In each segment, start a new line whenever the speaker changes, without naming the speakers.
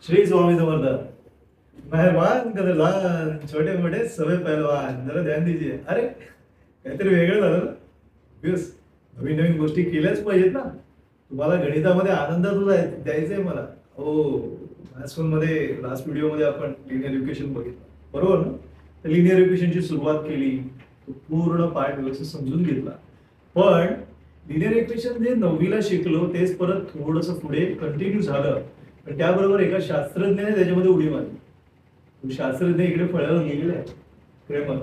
श्री स्वामी समर्थ। मेहरबान कदरदान, छोटे मोठे सभे पहलवान, जरा ध्यान दीजिए। अरे काहीतरी वेगळं झालं ना? दिवस नवीन नवीन गोष्टी केल्याच पाहिजेत ना. तुम्हाला गणितामध्ये आनंद द्यायचा आहे मला. हो, मध्ये लास्ट व्हिडिओमध्ये आपण लिनियर इक्वेशन बघितलं, बरोबर ना? तर लिनियर इक्वेशनची सुरुवात केली, तो पूर्ण पार्ट व्यवस्थित समजून घेतला. पण लिनियर इक्वेशन जे 9वीला शिकलो तेच परत थोडंसं पुढे कंटिन्यू झालं. पण त्याबरोबर एका शास्त्रज्ञाने त्याच्यामध्ये उडी मारली. तो शास्त्रज्ञ इकडे फळ्यावर लिहिलेला आहे, क्रेमर.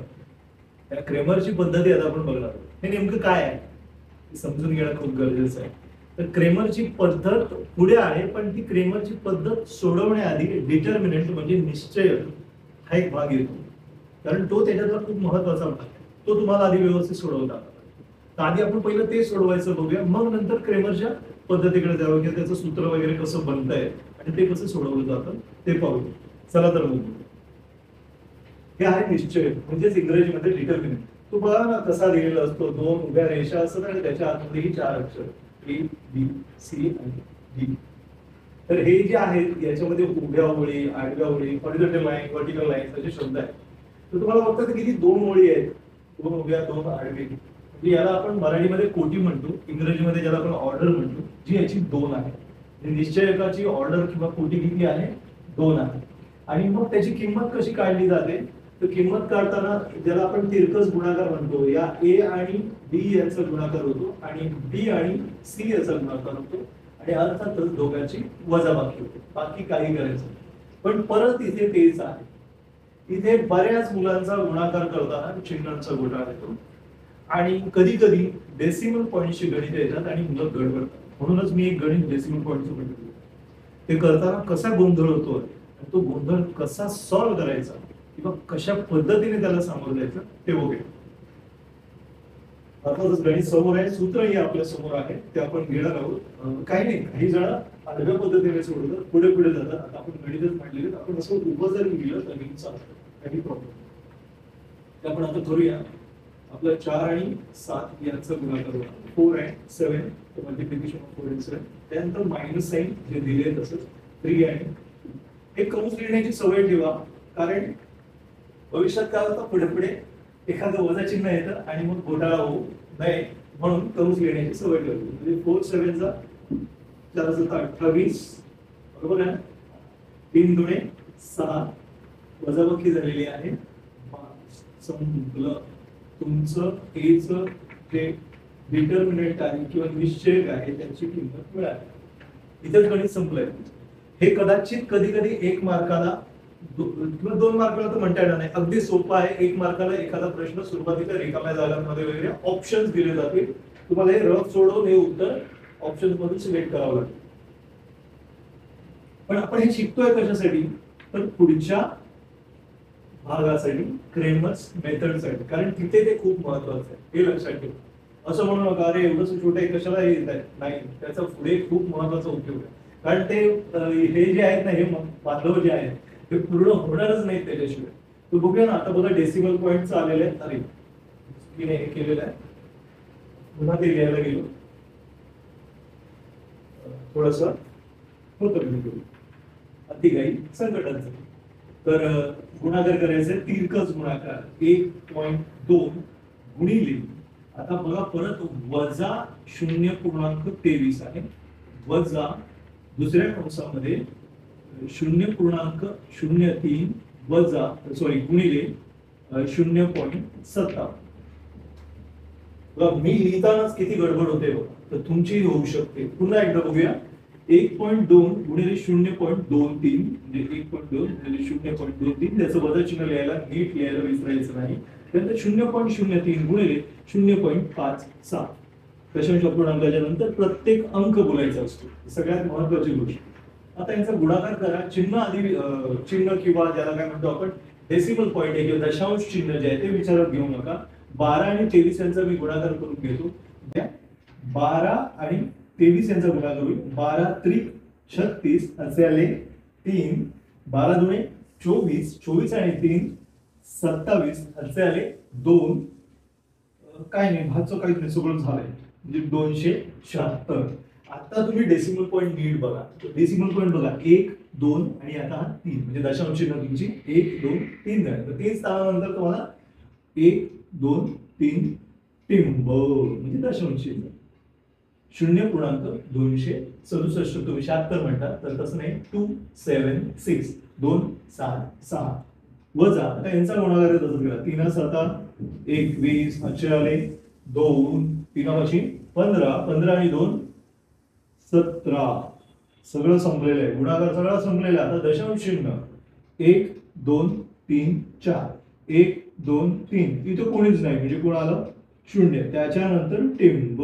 त्या क्रेमरची पद्धती आता आपण बघणार आहोत. हे नेमकं काय आहे हे समजून घेणं खूप गरजेचं आहे. तर क्रेमरची पद्धत पुढे आहे, पण ती क्रेमरची पद्धत सोडवण्याआधी डिटर्मिनंट म्हणजे निश्चय हा एक भाग येतो, कारण तो त्याच्यातला खूप महत्वाचा भाग आहे. तो तुम्हाला आधी व्यवस्थित सोडवता आला. तर आधी आपण पहिलं ते सोडवायचं बघूया, मग नंतर क्रेमरच्या पद्धतीकडे जावं की त्याचं सूत्र वगैरे कसं बनतंय आणि ते कसं सोडवलं जातं ते पाहूया. चला तर मग हे आहे निश्चय, म्हणजेच इंग्रजीमध्ये डिटर्मिनंट. तो बघा ना कसा लिहिलेला असतो, दोन उभ्या रेषा असतात आणि त्याच्या आतमध्येही 4 अक्षर ए बी सी आणि डी. तर हे जे आहेत याच्यामध्ये उभ्या ओळी, आडव्या ओळी, हॉरिझॉन्टल लाईन, व्हर्टिकल लाईन असे शब्द आहेत. तर तुम्हाला फक्त किती 2 ओळी आहेत, 2 उभ्या 2 आडवी. म्हणजे याला आपण मराठीमध्ये कोटी म्हणतो, इंग्रजीमध्ये ज्याला आपण ऑर्डर म्हणतो, जी याची 2 आहे. निश्चयकाची ऑर्डर किंवा कोटी किती आहे? 2 आहे. आणि मग त्याची किंमत कशी काढली जाते? तर किंमत काढताना ज्याला आपण तिरकस गुणाकार म्हणतो, या ए आणि बी यांचा गुणाकार होतो आणि बी आणि सी याचा गुणाकार होतो आणि अर्थातच दोघांची वजाबाकी होते. बाकी काही करायचं नाही. पण परत इथे तेच आहे, इथे बऱ्याच मुलांचा गुणाकार करताना चिन्हांचा घोटाळा येतो आणि कधी कधी डेसिमल पॉईंटची गणित येतात आणि मुलं गडबडतात. म्हणूनच मी एक गणित डेसिमल पॉईंटचं गणित ते करताना कसा गोंधळ होतो, तो गोंधळ कसा सॉल्व्ह करायचा किंवा कशा पद्धतीने त्याला सामोरं जायचं ते बघूया. अर्थातच गणित समोर आहे, सूत्रही आपल्या समोर आहे, ते आपण घेणार आहोत. काही नाही, काही जण आडव्या पद्धतीने सोडवतात, पुढे पुढे जातात. आता आपण गणितच म्हटलेले, आपण असं उभं जरी लिहिलं तरी चालतं, काही प्रॉब्लेम. ते आपण आता करूया. आपलं 4 आणि 7 यांचा गुणाकार होता, 4 and 7 मल्टिप्लिकेशन ऑफ 4 and 7. त्यानंतर मायनस साइन जे दिले तसंच 3 आणि 2. हे कंस लिहिण्याची सवय ठेवा, कारण भविष्यात काय होतं, पुढे पुढे एखादं वजा चिन्ह येतं आणि मग घोटाळा होऊ नये म्हणून कंस लिहिण्याची सवय ठेवली. म्हणजे 4 7 चा 4 7 28, बरोबर आहे. 3 दुणे 6, वजाबाकी झालेली आहे. संपलं तुमचं एचं जे डिटर्मिनंट आहे किंवा निश्चयक आहे त्याची किंमत मिळाली. इथेच गणित संपलंय. हे कदाचित कधी कधी 1 मार्काला किंवा 2 मार्काला तर म्हणता येणार नाही, अगदी सोपं आहे. 1 मार्काला एखादा प्रश्न सुरुवातीला रिकाम्या जागांमध्ये वगैरे ऑप्शन्स दिले जातील, तुम्हाला हे रफ सोडवून हे उत्तर ऑप्शन मधून सिलेक्ट करावं लागेल. पण आपण हे शिकतोय कशासाठी? तर पुढच्या भागासाठी, क्रेमर्स मेथडसाठी, कारण तिथे ते खूप महत्वाचं आहे, हे लक्षात ठेवा. असं म्हणू नका अरे एवढंच छोटं आहे कशाला येत आहे, नाही, त्याचा पुढे खूप महत्वाचा उपयोग आहे. कारण ते हे जे आहेत ना, हे बांधव जे आहेत ते पूर्ण होणारच नाही त्याच्याशिवाय. तर बघूया ना, आता बघा डेसिमल पॉईंटचं आलेलं आहे. अरे चुकीने हे केलेलं आहे, पुन्हा ते लिहायला गेलो, थोडस होतं अति काही संकटाचं. तर गुणाकार करायचे, तिरकस गुणाकार 1.2 गुणिले, आता बघा परत वजा 0.23 आहे, वजा दुसऱ्या कंसामध्ये 0.03 वजा गुणिले 0.57. मी लिहितानाच किती गडबड होते बघा, तर तुमची होऊ शकते. पुन्हा एकदा बघूया. 1.2 गुणिले 0.23 म्हणजे 1.2 गुणिले 0.23, त्याचं वजा चिन्ह लिहायला नीट लिहायला विसरायचं नाही. त्यानंतर 0.03 गुणिले 0.56. दशांश अपूर्णांकाच्या नंतर प्रत्येक अंक बोलायचा असतो, सगळ्यात महत्वाची गोष्ट. आता यांचा गुणाकार करा. चिन्ह आधी, चिन्ह किंवा ज्याला काय म्हणतो आपण डेसिमल पॉईंट आहे किंवा दशांश चिन्ह जे आहे ते विचारात घेऊ नका. 12 आणि 23 यांचा मी गुणाकार करून घेतो. 12 आणि 23 यांचा गुणाकार होईल. 12 त्रिक 36 असे आले 3, 12 दुणे 24, 24 आणि 3 27 असे आले 2. काय नाही, भागचं काहीच नाही, सगळं झालंय, म्हणजे 276. आता तुम्ही डेसिमल पॉईंट नीट बघा. डेसिमल पॉईंट बघा 1 2 आणि आता हा 3 म्हणजे दशांश चिन्ह तुमची 1 2 3 झाले. तर 3 स्थानानंतर तुम्हाला 1 2 3 टिंब म्हणजे दशांश चिन्ह 0.267 तुम्ही 76 म्हणतात, तर तसं नाही 276 266 वजा आता यांचा गुणाकार तसंच करा. 3 7 21 अच्छे आले 2 3 पाशी 15 15 आणि 2 17 सगळं संपलेलं आहे. गुणाकार सगळा संपलेला आहे. आता दशांश चिन्ह 1 2 3 4 1 2 3 इथं कोणीच नाही म्हणजे कोण आलं 0. त्याच्यानंतर टिंब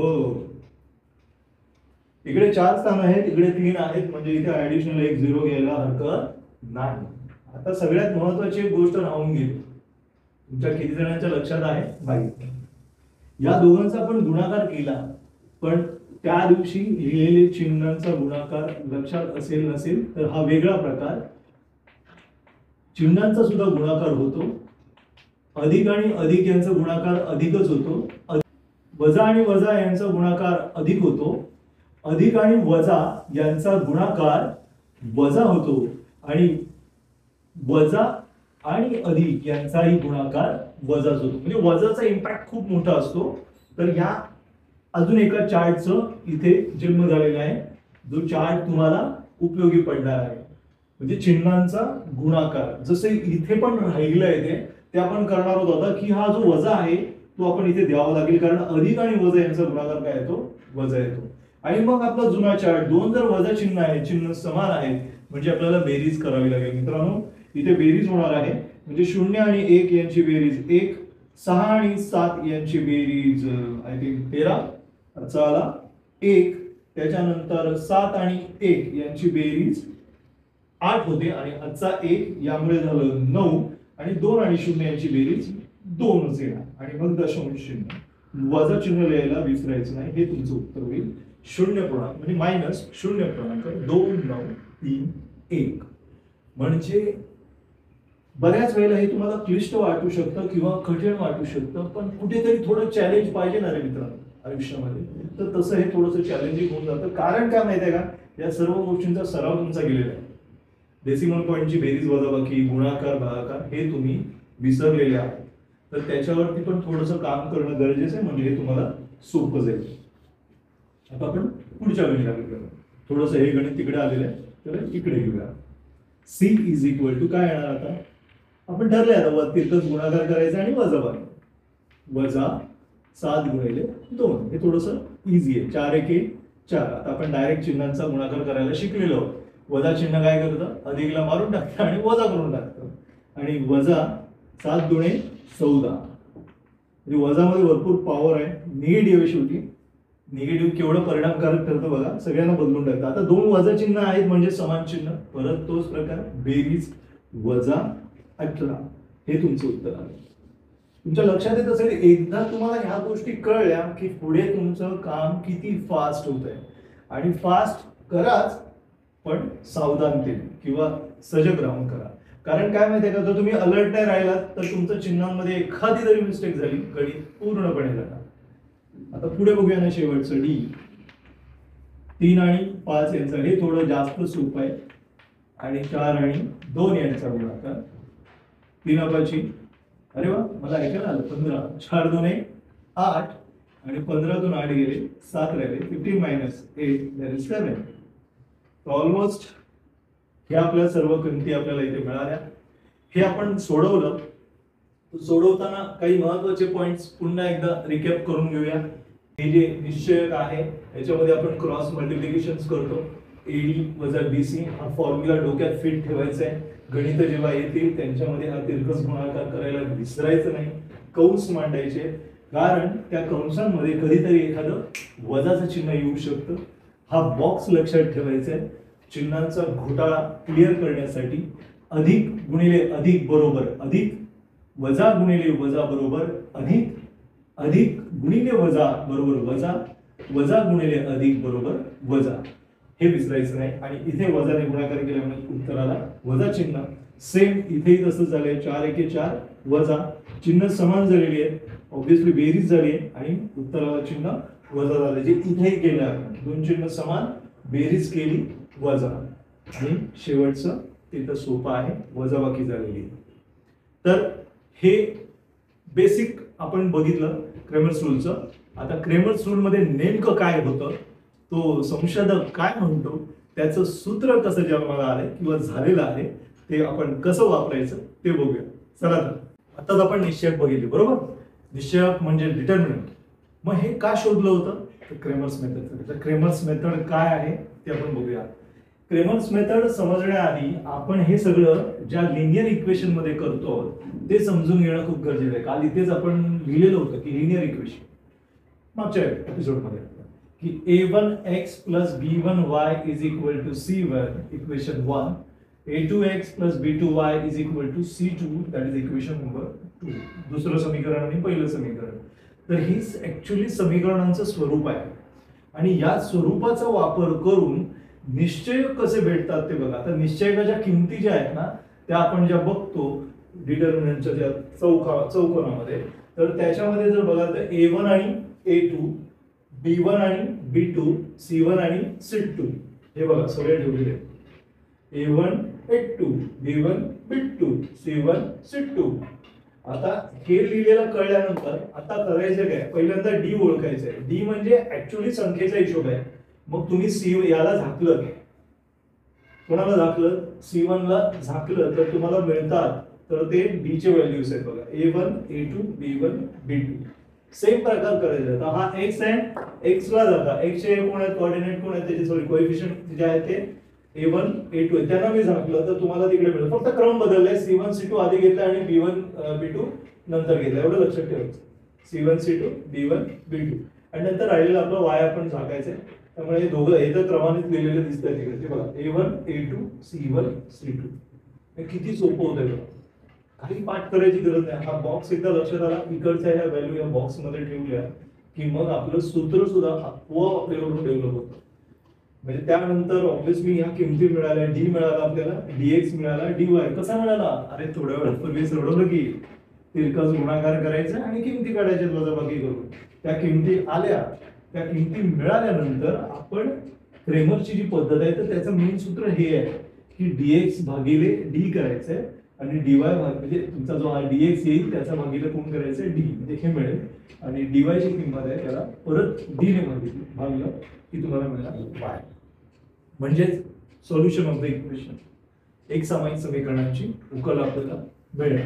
इकडे 4 स्थान आहेत इकडे 3 आहेत म्हणजे इथे ऍडिशनल 1 0 घ्यायला हरकत नाही. आता सगळ्यात महत्त्वाची एक गोष्ट राहून गेली. तुमच्या किती जणांच्या लक्षात आहे माहिती. या दोघांचा आपण गुणाकार केला पण त्या दिवशी लिहिलेले चिन्हांचा गुणाकार लक्षात असेल नसेल तर हा वेगळा प्रकार. चिन्हांचा सुद्धा गुणाकार होतो. अधिक आणि अधिक यांचा गुणाकार अधिकच होतो. वजा आणि वजा यांचा गुणाकार अधिक होतो. अधिक आणि वजा यांचा गुणाकार वजा होतो आणि वजा आणि अधिक यांचाही गुणाकार वजाच होतो. म्हणजे वजाचा इम्पॅक्ट खूप मोठा असतो. तर या अजून एका चार्टचं इथे जन्म झालेला आहे जो चार्ट तुम्हाला उपयोगी पडणार आहे. म्हणजे चिन्हांचा गुणाकार जसे इथे पण राहिलं आहे ते आपण करणार आहोत आता की हा जो वजा आहे तो आपण इथे द्यावा लागेल कारण अधिक आणि वजा यांचा गुणाकार काय येतो वजा येतो. आणि मग आपला जुना चार्ट 2 जर वजा चिन्ह आहे चिन्ह समान आहे म्हणजे आपल्याला बेरीज करावी लागेल. मित्रांनो इथे बेरीज होणार आहे म्हणजे 0 आणि 1 यांची बेरीज 1 6 आणि 7 यांची बेरीज आय थिंक 13 चला 1 त्याच्यानंतर 7 आणि 1 यांची बेरीज 8 होते आणि आजचा 1 यामुळे झालं 9 आणि 2 आणि 0 यांची बेरीज 2च येणार आणि मग दशांश चिन्ह वजा चिन्ह लिहायला विसरायचं नाही. हे तुमचं उत्तर होईल 0 म्हणजे -0.2931 म्हणजे बऱ्याच वेळेला हे तुम्हाला क्लिष्ट वाटू शकतं किंवा कठीण वाटू शकतं पण कुठेतरी थोडं चॅलेंज पाहिजे ना रे मित्रांनो आयुष्यामध्ये. तर तसं हे थोडंसं चॅलेंजिंग होऊन जातं. कारण काय माहिती आहे का या सर्व गोष्टींचा सराव तुमचा गेलेला आहे. डेसिमल पॉईंटची बेरीज वजाबाकी गुणाकार भागाकार हे तुम्ही विसरलेले आहात. तर त्याच्यावरती पण थोडंसं काम करणं गरजेचं आहे म्हणजे हे तुम्हाला सोपं जाईल. आता आपण पुढच्या गणिताकडे करूया. थोडंसं हे गणित तिकडे आलेलं आहे तर इकडे घेऊया. C इज इक्वल टू काय येणार आता आपण ठरले आता वरतीच गुणाकार करायचा आणि वजाबाकी वजा 7 गुणिले 2 हे थोडंसं इझी आहे. 4 1 4 आता आपण डायरेक्ट चिन्हांचा गुणाकार करायला शिकलेलो आहोत. वजा चिन्ह काय करतं अधिकला मारून टाकतं आणि वजा करून टाकतं आणि वजा 7 दुणे 14 म्हणजे वजामध्ये भरपूर पॉवर आहे. निगेटिव्ह आहे शेवटी. निगेटिव्ह केवढं परिणामकारक ठरतं बघा सगळ्यांना बदलून टाकतं. आता 2 वजा चिन्ह आहेत म्हणजे समान चिन्ह परत तोच प्रकार बेरीज वजा 18 हे तुमचं उत्तर आहे. तुमच्या लक्षात येत असेल एकदा तुम्हाला ह्या गोष्टी कळल्या की पुढे तुमचं काम किती फास्ट होत आहे. आणि फास्ट कराच पण सावधानतेने किंवा सजग राहून करा. कारण काय माहितीये का जर तुम्ही अलर्ट नाही राहिलात तर तुमच्या चिन्हांमध्ये एखादी जरी मिस्टेक झाली गणित पूर्णपणे जाणार. आता पुढे बघूया ना शेवटचं डी 3 आणि 5 यांचं हे थोडं जास्त सोपं आहे आणि 4 आणि 2 यांचा गुणाकार 3 पाची अरे वा मला ऐकायला आलं 15 4 2 8 आणि 15 तून 8 गेले 7 राहिले 15 - 8 that is 7. ऑलमोस्ट हे आपल्या सर्व किमती आपल्याला इथे मिळाल्या. हे आपण सोडवलं. सोडवताना काही महत्त्वाचे पॉइंट्स पुन्हा एकदा रिकॅप करून घेऊया. हे जे निश्चयक आहे याच्यामध्ये आपण क्रॉस मल्टिप्लिकेशन करतो. एडी वजा बीसी हा फॉर्म्युला डोक्यात फिट ठेवायचा आहे. गणित जेव्हा येतील त्यांच्यामध्ये हा तिरकस गुणाकार करायला विसरायचं नाही. कंस मांडायचे कारण त्या कंसांमध्ये कधीतरी एखादं वजाचं चिन्ह येऊ शकतं. हा बॉक्स लक्षात ठेवायचा आहे. चिन्हांचा घोटाळा क्लिअर करण्यासाठी अधिक गुणिले अधिक बरोबर अधिक वजा गुणिले वजा बरोबर अधिक अधिक गुणिले वजा बरोबर वजा वजा गुणिले अधिक बरोबर वजा हे विसरायचं नाही. आणि इथे वजाने गुणाकार केल्यामुळे उत्तराला वजा चिन्ह. सेम इथेही तसंच झालंय 4 1 4 वजा चिन्ह समान झालेली आहेत. ऑब्विसली बेरीज झाली आहे आणि उत्तराला चिन्ह वजा झालं, जे इथेही केलं आपण, दोन चिन्ह समान, बेरीज केली वजा, आणि शेवटचं तिथं सोपं आहे, वजाबाकी झालेली. तर हे बेसिक आपण बघितलं क्रेमर्स रूलचं. आता क्रेमर्स रूल मध्ये नेमकं काय होतं, तो संशोधक काय म्हणतो, त्याचं सूत्र कसं जन्माला आलंय किंवा झालेलं आहे, ते आपण कसं वापरायचं ते बघूया. चला तर आताच आपण निश्चयक बघितले, बरोबर. निश्चयक म्हणजे डिटर्मिनंट. मग हे का शोधलं होतं, तर क्रेमर्स मेथड. तर क्रेमर्स मेथड काय आहे ते आपण बघूया. क्रेमर्स मेथड समजण्याआधी आपण हे सगळं ज्या लिनियर इक्वेशन मध्ये करतो ते समजून घेणं खूप गरजेचं आहे. काल इथेच आपण लिहिलेलं होतं की लिनियर इक्वेशन मागच्या एपिसोडमध्ये की a1x plus b1y is equal to c1 equation 1, a2x plus b2y is equal to c2, that is equation number 2. दुसरं समीकरण आणि पहिलं समीकरण. तर ही ऍक्च्युअली समीकरणांचं स्वरूप आहे आणि या स्वरूपाचा वापर करून निश्चय कसे भेटतात ते बघा. तर निश्चयकाच्या किमती ज्या आहेत ना त्या आपण ज्या बघतो डिटर्मिनंटच्या ज्या चौकोनामध्ये, तर त्याच्यामध्ये जर बघा तर a1 आणि a2, b1 आणि b2, c1 आणि c2 हे बघा सगळे ठेवलेले आहेत. a1 a2 b1 b2 c1 c2. आता हे लिहिलेलं कळल्यानंतर आता करायचं काय, पहिल्यांदा डी ओळखायचं आहे. डी म्हणजे ऍक्च्युअली संख्येचा हिशोब आहे. मग तुम्ही सी याला झाकलं, कोणाला झाकलं, C1 ला झाकलं तर तुम्हाला मिळतात, तर ते डी चे व्हॅल्यूज आहेत बघा, a1 a2 b1 b2. Same प्रकार करायचा. तर हा x आहे, x ला जाता, x चे कोण आहेत, कोऑर्डिनेट कोण आहेत, त्याचे सॉरी कोएफिशिएंट जे आहेत ते a1 a2 आहे, त्यांना मी झाकलं तर तुम्हाला तिकडे मिळेल. फक्त क्रम बदललाय, C1 C2 आधी घेतला आणि b1 b2 नंतर घेतला, एवढं लक्षात ठेवायचं. C1 C2 b1 b2 आणि नंतर राहिलेलं आपलं y आपण झाकायचंय. त्यामुळे हे दोघं हे तर क्रमानेच लिहिलेले दिसतात तिकडे, ते बघा a1 a2 c1 c2. हे किती सोपं होतंय बघा, काही पाठ करायची गरज नाही. हा बॉक्स एकदा लक्षात आला, इकडच्या ह्या व्हॅल्यू या बॉक्स मध्ये ठेवल्या की मग आपलं सूत्र सुद्धा आपोआप आपल्याकडून डेव्हलप होतं. म्हणजे त्यानंतर ऑब्व्हियसली ह्या किमती मिळाल्या, डी मिळाला आपल्याला, dx मिळाला, dy कसा मिळाला, अरे थोड्या वेळापूर्वी सोडवलं की तिरकस गुणाकार करायचा आणि किमती काढायच्या वजाबाकी करून. त्या किमती आल्या, त्या किमती मिळाल्यानंतर आपण क्रेमरची जी पद्धत आहे तर त्याचं मेन सूत्र हे आहे की dx भागिले डी करायचंय आणि dy म्हणजे तुमचा जो हा dx येईल त्याचा भागिले कोण करायचंय, डी, म्हणजे हे मिळेल. आणि dy ची किंमत आहे त्याला परत d ने भागलं की तुम्हाला मिळणार y. म्हणजे सोल्युशन ऑफ द इक्वेशन, एक सामायिक समीकरणाची उकल आपल्याला मिळेल.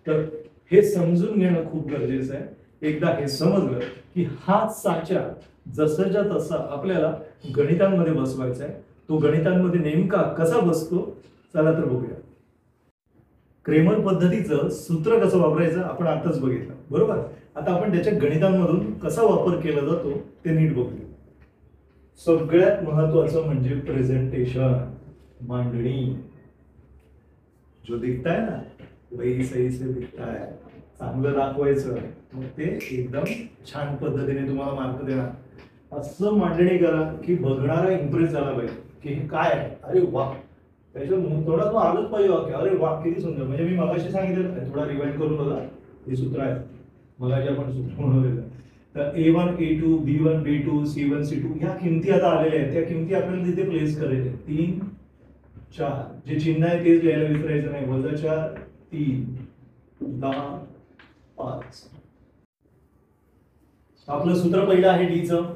तर हे समजून घेणं खूप गरजेचं आहे. एकदा हे समजलं की हा साचा जसंच्या तसा आपल्याला गणितांमध्ये बसवायचा आहे. तो गणितांमध्ये नेमका कसा बसतो चला तर बघूया. क्रेमर पद्धतीचं सूत्र कसं वापरायचं आपण आताच बघितलं, बरोबर. आता आपण त्याच्या गणितांमधून कसा वापर केला जातो ते नीट बघूया. सगळ्यात महत्वाचं म्हणजे प्रेझेंटेशन, मांडणी. जो दिखता है ना वही सही से दिखता है. चांगलं दाखवायचं, मग ते एकदम छान पद्धतीने तुम्हाला मार्क देणार. असं मांडणी करा की बघणारा इम्प्रेस झाला पाहिजे की हे काय आहे, अरे वा, त्याच्या थोडा तो आलंच पाहिजे वाक्य, अरे वा किती सुंदर. म्हणजे मी मगाशी सांगितलं, थोडा रिवाइंड करून बघा, हे सूत्र आहे मगाशी आपण सूत्र बनवलेलं. तर a1 a2 b1 b2 c1 c2 ह्या किमती आता आलेल्या आहेत. त्या किमती आपल्याला तिथे प्लेस करायच्या 3 4. जे चिन्ह आहे तेच लिहायला विसरायचं नाही, -4 3 10 5. आपलं सूत्र पहिलं आहे डी चं,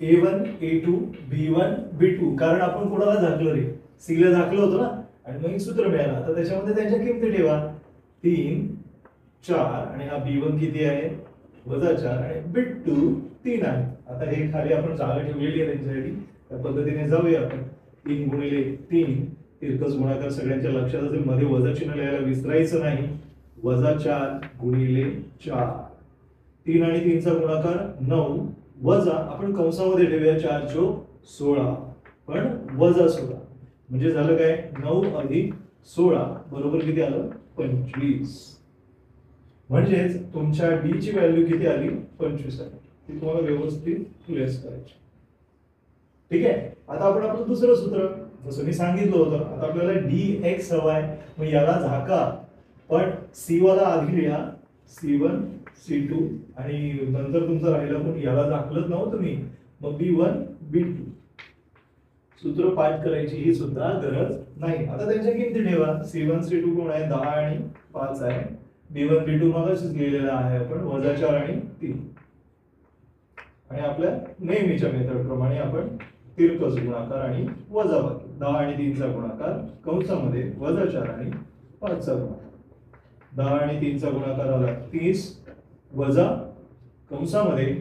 a1 a2 b1 b2. कारण आपण कोणाला झाकलं रे, सी ला झाकलं होतं ना, आणि मग सूत्र मिळालं. तर त्याच्यामध्ये त्यांच्या किमती ठेवा 3 4 आणि हा b1 किती आहे -4 आणि b2 3 आहे. आता हे खाली आपण जागा ठेवलेली आहे त्यांच्यासाठी, त्या पद्धतीने जाऊया आपण. 3 गुणिले 3 तिरकस गुणाकार सगळ्यांच्या लक्षात असेल, मध्ये वजा चिन्ह लिहायला विसरायचं नाही. -4 गुणिले 4, 3 आणि 3 चा गुणाकार 9 वजा आपण कंसामध्ये ठेवूया 4 चोक 16 पण -16 म्हणजे झालं काय 9 अधिक 16 बरोबर किती आलं 25. म्हणजेच तुमच्या डी ची व्हॅल्यू किती आली 25 आली. ती तुम्हाला व्यवस्थित प्लेस करायची. ठीक आहे. आता आपण आपलं दुसरं सूत्र जसं मी सांगितलं होतं, आता आपल्याला dx हवाय, मग याला झाका, पण c वाला आधी लिहा c1 C2 आणि नंतर तुमचं राहिलं पण याला दाखलत नव्हतं तुम्ही, मग B1 B2 सूत्र पाठ करायची ही सुद्धा गरज नाही. आता त्यांच्या किमती ठेवा. C1 C2 कोण आहे 10 आणि 5 आहे. B1 B2 मगाशीच लिहिलेला आहे आपण -4 आणि 3. आणि आपल्या नेहमीच्या मेथड प्रमाणे आपण तिरकस गुणाकार आणि वजाबाकी 10 आणि 3 चा गुणाकार कंसामध्ये -4 आणि 5 चा गुणाकार. 10 आणि 3 चा गुणाकार आला 30 वजा कंसामध्ये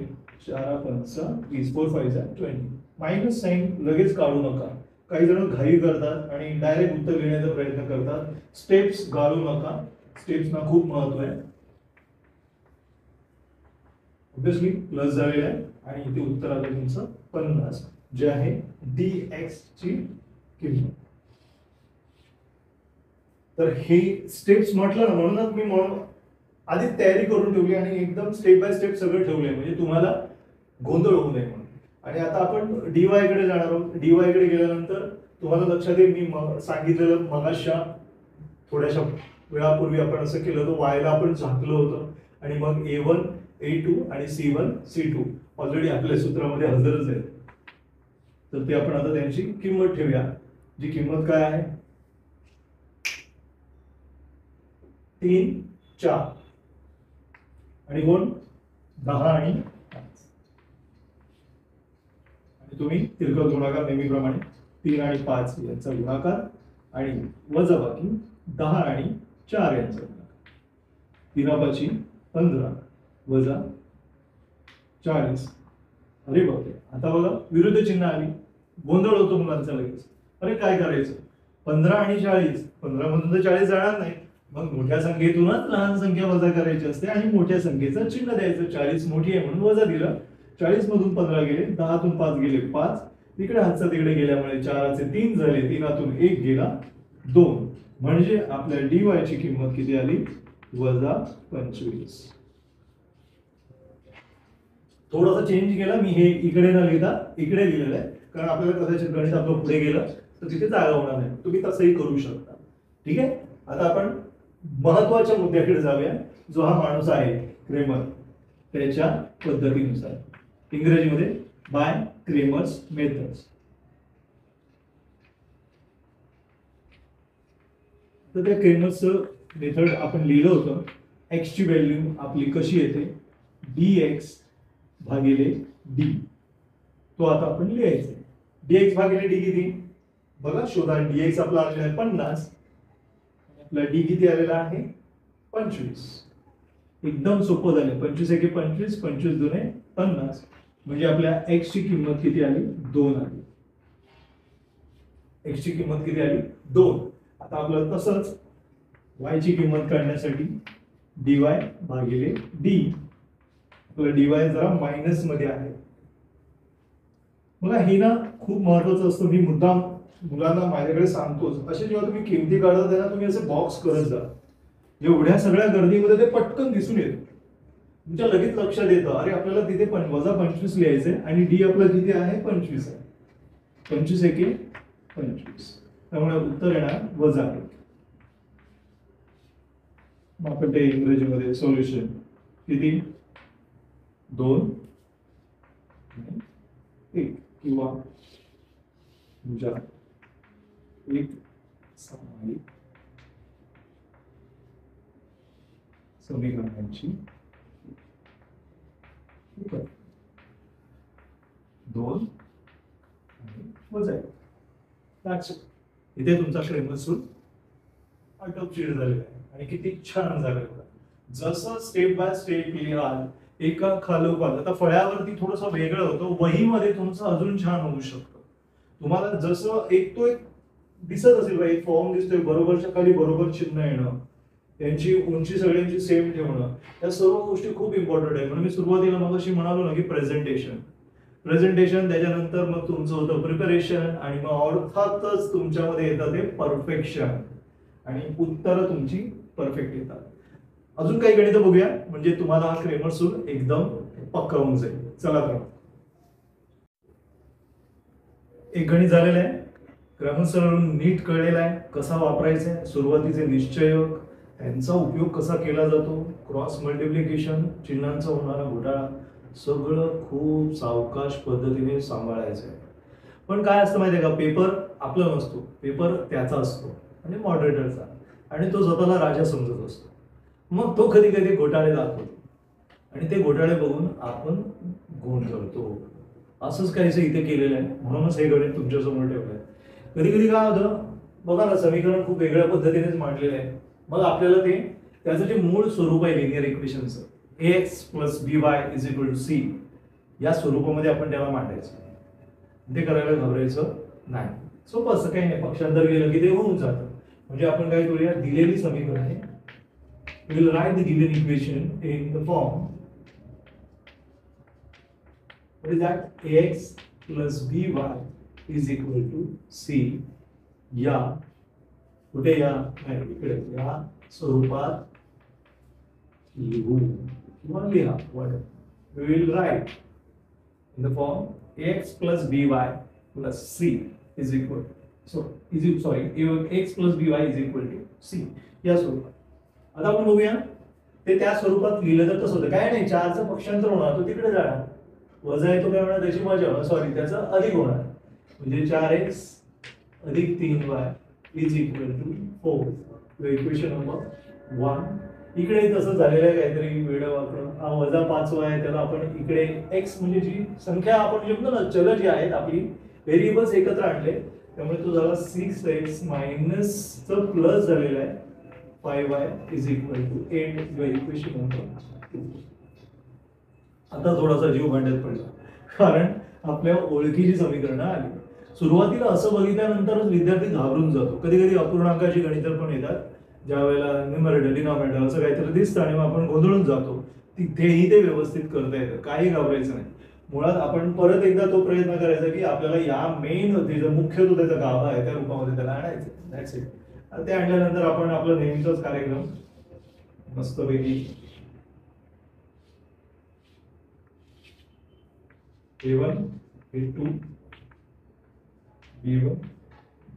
4 5 30 4 5 20. मायनस साइन लगेच काढू नका. काही जण घाई करतात आणि डायरेक्ट उत्तर घेण्याचा प्रयत्न करतात. स्टेप्स गाळू नका. स्टेप्सना खूप महत्व आहे. ऑब्वियसली प्लस झालेला आहे आणि इथे उत्तर आलं तुमचं 50 जे आहे dx ची किंमत. तर हे स्टेप्स म्हटलं ना, म्हणूनच मी आधीच तयारी करून ठेवली आणि एकदम स्टेप बाय स्टेप सगळं ठेवलंय म्हणजे तुम्हाला गोंधळ होऊ नये म्हणून. आणि आता आपण dy कडे जाणार आहोत. dy कडे गेल्यानंतर तुम्हाला लक्षात येईल मी सांगितलेलं मगाशा थोड्याशा वेळापूर्वी आपण असं केलं होतं, y ला आपण झाकलं होतं आणि मग a1 a2 आणि c1 c2 ऑलरेडी आपल्या सूत्रामध्ये हजरच आहे. तर ते आपण आता त्यांची किंमत ठेवूया. जी किंमत काय आहे 3 4 आणि कोण 10 आणि 5. आणि तुम्ही तिरकस गुणाकार नेहमीप्रमाणे 3 आणि 5 यांचा गुणाकार आणि वजाबाकी 10 आणि 4 यांचा गुणाकार. 3 15 वजा 40. अरे बापरे, आता बघा विरुद्ध चिन्ह आली. गोंधळ होतो मुलांचा लगेच. अरे काय करायचं 15 आणि 40, 15 मधून तर 40 जाणार नाही. मग मोठ्या संख्येतूनच लहान संख्या वजा करायची असते आणि मोठ्या संख्येचं चिन्ह द्यायचं. 40 मोठी आहे म्हणून वजा दिलं. 40 मधून 15 गेले, 10 तून 5 गेले 5, तिकडे हातचा तिकडे गेल्यामुळे 4चे 3 झाले, 3तून 1 गेला 2. म्हणजे आपल्या dy ची किंमत किती आली -25. थोडासा चेंज केला मी, हे इकडे न लिहिता इकडे लिहिलेलं आहे कारण आपल्याला कदाचित गणित आपलं पुढे गेलं तर तिथे जागा होणार नाही. तुम्ही तसंही करू शकता. ठीक आहे. आता आपण महत्वाच्या मुद्द्याकडे जाऊया, जो हा माणूस आहे क्रेमर, त्याच्या पद्धतीनुसार इंग्रजीमध्ये बाय क्रेमर्स मेथड्स. तर त्या क्रेमर्सचं मेथड आपण लिहिलं होतं. x ची व्हॅल्यू आपली कशी येते dx भागिले d. तो आता आपण लिहायचा. dx भागिले d किती बघा शोधा. dx आपला आलेला आहे 50, आपला d किती आलेला आहे 25. एकदम सोपं झालं. 25 एके 25, 25 दुने 50. म्हणजे आपल्या x ची किंमत किती आली 2 आली. x ची किंमत किती आली 2. आता आपलं तसंच y ची किंमत काढण्यासाठी dy भागिले d. आपला dy जरा मायनस मध्ये आहे. बघा हे ना खूप महत्वाचं असतं. मी मुद्दाम मुलांना माझ्याकडे सांगतोच, असे जेव्हा तुम्ही किमती काढत आहे ना, तुम्ही असे बॉक्स करत जा. एवढ्या सगळ्या गर्दीमध्ये ते पटकन दिसून येतं. तुमच्या लगेच लक्षात येतं अरे आपल्याला तिथे -25 लिहायचंय आणि डी आपला किती आहे 25 आहे. 25 एके 25. त्यामुळे उत्तर येणार -1. मग आपण ते इंग्रजीमध्ये सोल्युशन किती 2 1 किंवा तुमच्या 1 सामायिक समीकरणांची 2 आणि वजा 1. इथे तुमचा क्रेमर सूत्र आटोपशीर झालेला आहे आणि किती छान झालं. जसं स्टेप बाय स्टेप लिहाल एका खालोखाल. आता फळ्यावरती थोडंसं वेगळं होतं, वहीमध्ये तुमचं अजून छान होऊ शकतं. तुम्हाला जसं एक दिसत असेल एक फॉर्म दिसतोय, बरोबरच्या खाली बरोबर चिन्ह येणं, त्यांची उंची सगळ्यांची सेम ठेवणं, या सर्व गोष्टी खूप इम्पॉर्टंट आहे. म्हणून मी सुरुवातीला मग अशी म्हणालो ना की प्रेझेंटेशन त्याच्यानंतर मग तुमचं होतं प्रिपरेशन आणि मग अर्थातच तुमच्यामध्ये येतं ते परफेक्शन आणि उत्तरं तुमची परफेक्ट येतात. अजून काही गणित बघूया म्हणजे तुम्हाला हा क्रेमर सूत्र एकदम पक्का होऊन जाईल. चला तर एक गणित झालेलं आहे. क्रेमर सूत्र नीट कळलेला आहे, कसा वापरायचा आहे, सुरुवातीचे निश्चयक, त्यांचा उपयोग कसा केला जातो, क्रॉस मल्टिप्लिकेशन, चिन्हांचा होणारा घोटाळा, सगळं खूप सावकाश पद्धतीने सांभाळायचं आहे. पण काय असतं माहिती आहे का, पेपर आपला नसतो, पेपर त्याचा असतो म्हणजे मॉडरेटरचा, आणि तो स्वतःला राजा समजत असतो. मग तो कधी कधी घोटाळे दाखवतो आणि ते घोटाळे बघून आपण गोंधळतो. असंच काहीसं इथे केलेलं आहे, म्हणूनच हे गणित तुमच्यासमोर ठेवलं आहे. कधी कधी काय होतं बघा ना, समीकरण खूप वेगळ्या पद्धतीनेच मांडलेलं आहे. मग आपल्याला ते त्याचं जे मूळ स्वरूप आहे लिनियर इक्वेशनचं, ax + by = c, या स्वरूपामध्ये आपण त्याला मांडायचं. ते करायला घाबरायचं नाही, सोपं असं काही नाही. पक्षांतर केलं की ते होऊन जातं. म्हणजे आपण काय करूया, दिलेली समीकरणे, we'll write the given equation in the form, what is that, ax + by = c, या कुठे, या इकडे या स्वरूपात लिहू किंवा लिहा. we will write in the form ax + by + c is equal, x + by = c, या स्वरूपात. आता आपण बघूया ते त्या स्वरूपात लिहिलं तर कसं होतं. काय नाही, 4चं पक्षांतर होणार, तो तिकडे जाणार, वजा येतो काय होणार, त्याची मजा होणार, सॉरी त्याचं अधिक होणार, म्हणजे 4x + 3y = 4. Equation number 1. इकडे तसं झालेलं आहे काहीतरी वेळं वापरून, हा वजा 5y आहे, त्याला आपण इकडे x म्हणजे जी संख्या आपण जे म्हणतो ना, चल जी आहेत आपली व्हेरिएबल्स एकत्र आणले, त्यामुळे तो झाला 6x - चं प्लस झालेला आहे 5y = 8. Equation number 2. आता थोडासा जीव भांड्यात पडला, कारण आपल्या ओळखीची समीकरणं आली. सुरुवातीला असं बघितल्यानंतरच विद्यार्थी घाबरून जातो. कधी कधी अपूर्णांकाची गणितं पण येतात, ज्या वेळेला न्यूमरेटर डिनॉमिनेटर असं काहीतरी दिसतं आणि मग आपण गोंधळून जातो. तिथेही ते व्यवस्थित करता येतं, काही घाबरायचं नाही. मुळात आपण परत एकदा तो प्रयत्न करायचा की आपल्याला या मेन जो मुख्य जो त्याचा गाभा आहे त्या रूपामध्ये त्याला आणायचं. That's it. ते आणल्यानंतर आपण आपला नेहमीचाच कार्यक्रम मस्तपैकी A1 A2 B1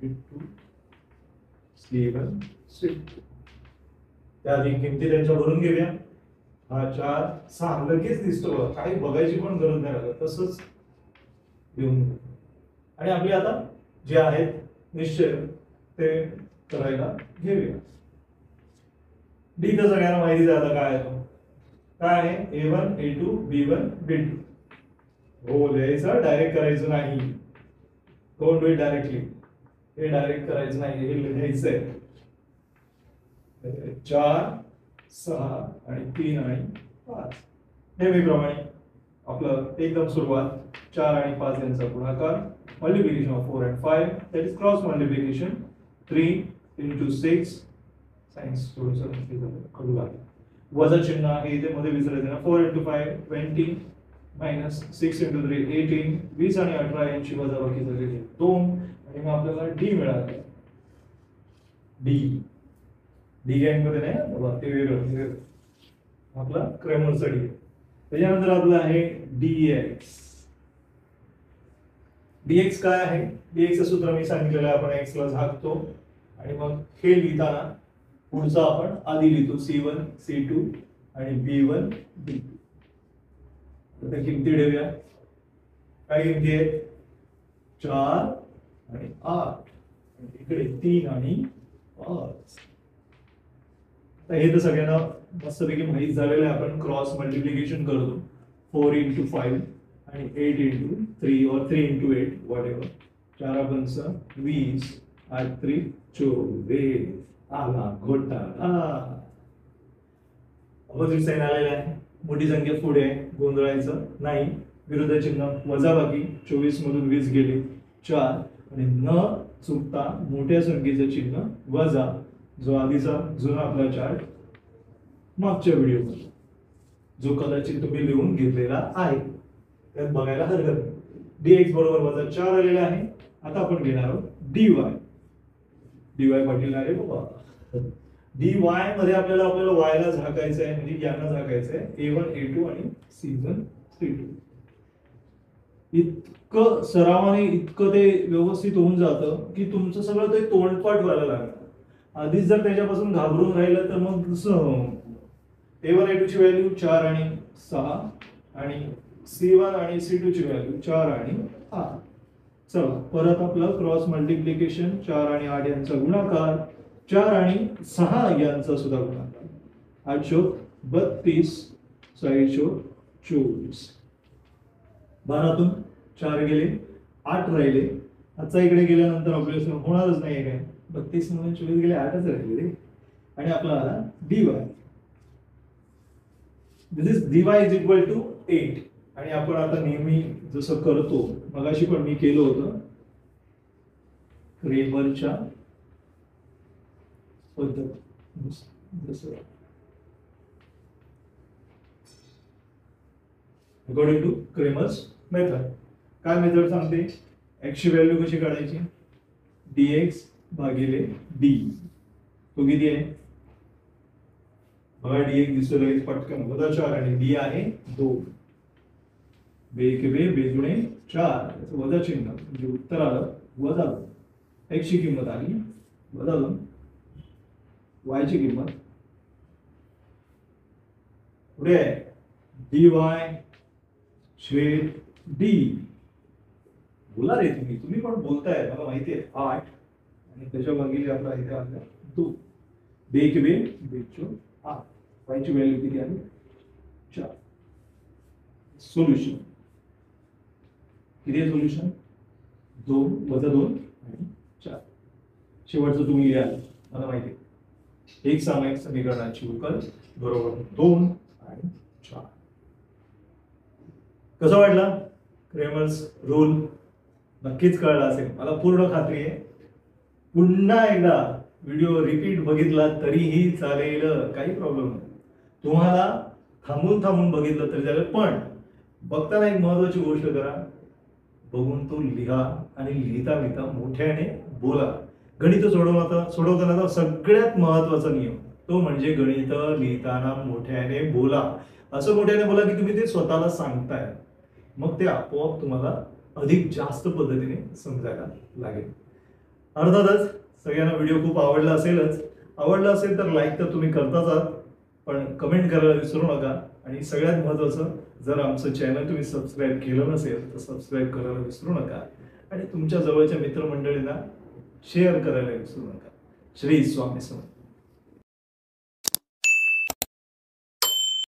B2 C1 C2, त्या आधी किमती त्यांच्या भरून घेऊया. हा 4 6 लगेच दिसतो, काही बघायची पण गरज नाही लागत, तसंच देऊन. आणि आपले आता जे आहेत निश्चय ते करायला घेऊया. डी तर सगळ्यांना माहितीच आहे आता काय आहे तो. काय आहे, A1 A2 B1 B2. हो, लिहायचं, डायरेक्ट करायचं नाही. Don't do it directly. हे डायरेक्ट करायचं नाही, हे लिहायचंय. 4 6 आणि 3 आणि 5. नेहमीप्रमाणे आपलं एकदम सुरुवात 4 आणि 5 यांचा गुणाकार, multiplication of 4 and 5, that is cross multiplication. 3 × 6, science थोडंसं कडू लागेल, वजा चिन्ह आहे इथे मध्ये विसरायचं ना. 4 × 5 20 -6 × 3 18, 20 आणि 18 यांची वजाबाकी झालेली 2, आणि मग आपल्याला डी मिळाले. डी गँगमध्ये नाही, ते वेगळं आपला क्रॅमरचा डी. त्याच्यानंतर आपलं आहे dx. dx काय आहे, dx सूत्र मी सांगितलेलं आहे, आपण x ला झाकतो आणि मग हे लिहिताना पुढचा आपण आधी लिहितो C1 C2 आणि B1 B2. आता किमती ठेवूया. काय किमती आहे, 4 आणि 8, इकडे 3 आणि 5. हे तर सगळ्यांना मस्तपैकी माहित झालेलं आहे. आपण क्रॉस मल्टिप्लिकेशन करतो, 4 × 5 आणि 8 × 3 or 3 × 8 वॉट एव्हर. 4 × 5 20, 8 × 3 24. आला घोटाळा. अपोजिट साइन आलेला आहे, मोठी संख्या पुढे, गोंधळायचं नाही. विरुद्ध चिन्ह, वजाबाकी, 24 मधून 20 गेले 4, आणि न चुकता मोठ्या संख्येचं चिन्ह वजा, जो आधीचा जुना आपला चार्ट मागच्या व्हिडिओमध्ये, जो कदाचित तुम्ही लिहून घेतलेला आहे, त्यात बघायला हरकत नाही. dx बरोबर -4 आलेला आहे. आता आपण घेणार आहोत dy. dy पाटील आहे बाबा. dy मध्ये आपल्याला y ला झाकायचं आहे, म्हणजे यांना झाकायचं आहे, A1 A2 आणि C1 C2. इतकं सरावाने इतकं ते व्यवस्थित होऊन जातं की तुमचं सगळं ते तोंडपाठ व्हायला लागतं. आधीच जर त्याच्यापासून घाबरून राहिलं तर मग दुसरं A1 A2 ची व्हॅल्यू 4 आणि 6 आणि C1 आणि C2 ची व्हॅल्यू 4 आणि 8. चला परत आपलं क्रॉस मल्टिप्लिकेशन 4 आणि 8 यांचा गुणाकार 4 आणि 6 यांचा सुद्धा गुणाकार 8 चौक 32 6 चौक 24. 12तून 4 गेले 8 राहिले. आजचा इकडे गेल्यानंतर ऑब्विसली होणारच नाही काय 32 मधून 24 गेले 8च राहिले रे. आणि आपला आला dy. This is dy is equal to 8. आणि आपण आता नेहमी जसं करतो मगाशी पण मी केलं होतं क्रेमरच्या पद्धत जसं अकॉर्डिंग टू क्रेमर्स मेथड. काय मेथड सांगते x ची व्हॅल्यू कशी काढायची dx भागिले d. तो किती आहे बघा dx दिसतो लगेच पटकन वजा 4 आणि d आहे 2. बे के बे बेजुणे 4 याचं वजा चिन्ह म्हणजे उत्तर आलं वजा 2. x ची किंमत आली वजा 2. y ची किंमत पुढे आहे dy छेद d. बोला रे तुम्ही पण बोलताय मला माहिती आहे 8 आणि त्याच्या भागिले आपला इथे आला 2. बे के बे बेचो 8. y ची व्हॅल्यू किती आली 4. सोल्युशन किती आहे सोल्युशन 2 वजा 2 आणि 4. शेवटचं तुम्ही लिहा मला माहिती आहे एक सामायिक समीकरणाची उकल बरोबर 2 आणि 4. कसा वाटला क्रेमर्स रूल नक्कीच कळला असेल मला पूर्ण खात्री आहे. पुन्हा एकदा व्हिडिओ रिपीट बघितला तरीही चालेल काही प्रॉब्लेम नाही. तुम्हाला थांबून बघितलं तरी चालेल पण बघताना एक महत्वाची गोष्ट करा बघून तो लिहा आणि लिहिता मोठ्याने बोला. गणित सोडवताना सगळ्यात महत्वाचा नियम तो म्हणजे गणित लिहिताना मोठ्याने बोला. असं मोठ्याने बोला की तुम्ही ते स्वतःला सांगताय मग ते आपोआप तुम्हाला अधिक जास्त पद्धतीने समजायला लागेल. अर्थातच सगळ्यांना व्हिडिओ खूप आवडला असेल तर लाईक तर तुम्ही करताच आहात पण कमेंट करायला विसरू नका. आणि सगळ्यात महत्त्वाचं जर आमचं चॅनल तुम्ही सबस्क्राईब केलं नसेल तर सबस्क्राईब करायला विसरू नका आणि तुमच्या जवळच्या मित्रमंडळींना शेअर करायला विसरू नका. श्री स्वामी समर्थ.